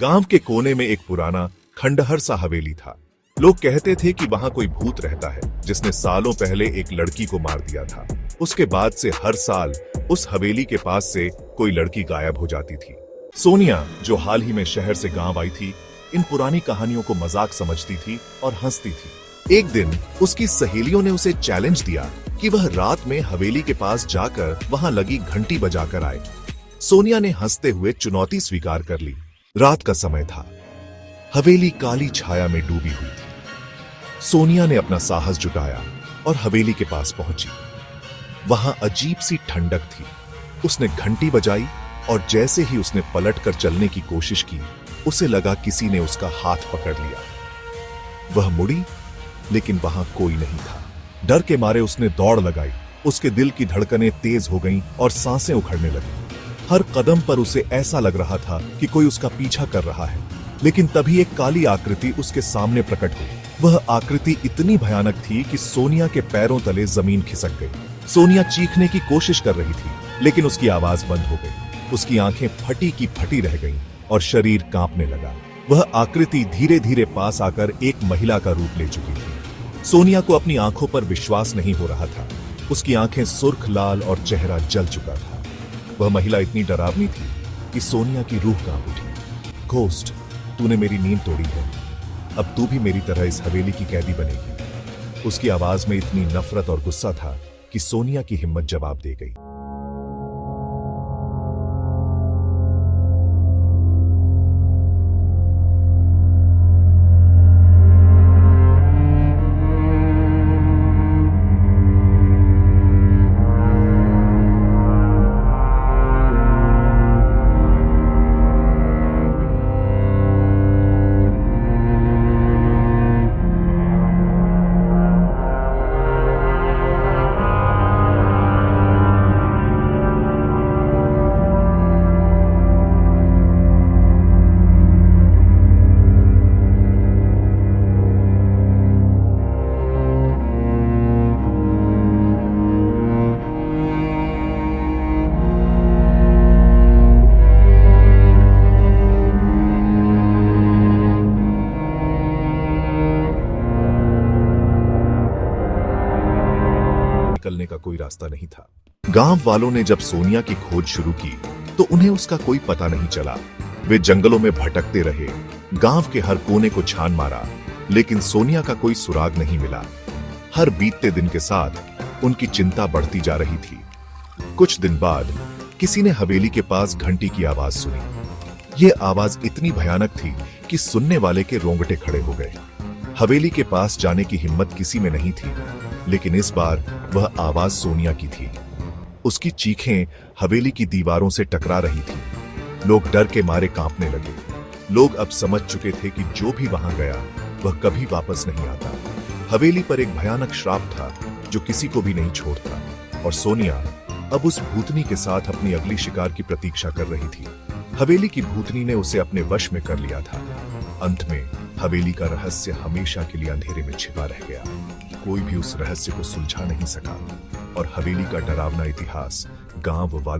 गांव के कोने में एक पुराना खंडहर सा हवेली था। लोग कहते थे कि वहां कोई भूत रहता है जिसने सालों पहले एक लड़की को मार दिया था। उसके बाद से हर साल उस हवेली के पास से कोई लड़की गायब हो जाती थी। सोनिया, जो हाल ही में शहर से गांव आई थी, इन पुरानी कहानियों को मजाक समझती थी और हंसती थी। एक दिन उसकी सहेलियों ने उसे चैलेंज दिया कि वह रात में हवेली के पास जाकर वहां लगी घंटी बजाकर आए। सोनिया ने हंसते हुए चुनौती स्वीकार कर ली। रात का समय था। हवेली काली छाया में डूबी हुई थी। सोनिया ने अपना साहस जुटाया और हवेली के पास पहुंची। वहां अजीब सी ठंडक थी। उसने घंटी बजाई और जैसे ही उसने पलटकर चलने की कोशिश की, उसे लगा किसी ने उसका हाथ पकड़ लिया। वह मुड़ी, लेकिन वहां कोई नहीं था। डर के मारे उसने दौड़ लगाई। उसके दिल की धड़कनें तेज हो गईं और सांसें उखड़ने लगीं। हर कदम पर उसे ऐसा लग रहा था कि कोई उसका पीछा कर रहा है। लेकिन तभी एक काली आकृति उसके सामने प्रकट हुई। वह आकृति इतनी भयानक थी कि सोनिया के पैरों तले जमीन खिसक गई। सोनिया चीखने की कोशिश कर रही थी, लेकिन उसकी आवाज बंद हो गई। उसकी आंखें फटी की फटी रह गईं और शरीर कांपने लगा। वह आकृति धीरे धीरे पास आकर एक महिला का रूप ले चुकी थी। सोनिया को अपनी आंखों पर विश्वास नहीं हो रहा था। उसकी आंखें सुर्ख लाल और चेहरा जल चुका था। वह महिला इतनी डरावनी थी कि सोनिया की रूह कांप उठी। घोस्ट, तूने मेरी नींद तोड़ी है। अब तू भी मेरी तरह इस हवेली की कैदी बनेगी। उसकी आवाज में इतनी नफरत और गुस्सा था कि सोनिया की हिम्मत जवाब दे गई। निकलने का कोई रास्ता नहीं था। गांव वालों ने जब सोनिया की खोज शुरू की तो उन्हें उसका कोई पता नहीं चला। वे जंगलों में भटकते रहे, गांव के हर कोने को छान मारा, लेकिन सोनिया का कोई सुराग नहीं मिला। हर बीतते दिन के साथ उनकी चिंता बढ़ती जा रही थी। कुछ दिन बाद किसी ने हवेली के पास घंटी की आवाज सुनी। यह आवाज इतनी भयानक थी कि सुनने वाले के रोंगटे खड़े हो गए। हवेली के पास जाने की हिम्मत किसी में नहीं थी, लेकिन इस बार वह आवाज सोनिया की थी। उसकी चीखें हवेली की दीवारों से टकरा रही थी। लोग डर के मारे कांपने लगे। लोग अब समझ चुके थे कि जो भी वहां गया वह कभी वापस नहीं आता। हवेली पर एक भयानक श्राप था जो किसी को भी नहीं छोड़ता, और सोनिया अब उस भूतनी के साथ अपनी अगली शिकार की प्रतीक्षा कर रही थी। हवेली की भूतनी ने उसे अपने वश में कर लिया था। अंत में हवेली का रहस्य हमेशा के लिए अंधेरे में छिपा रह गया। कोई भी उस रहस्य को सुलझा नहीं सका, और हवेली का डरावना इतिहास गांव वालों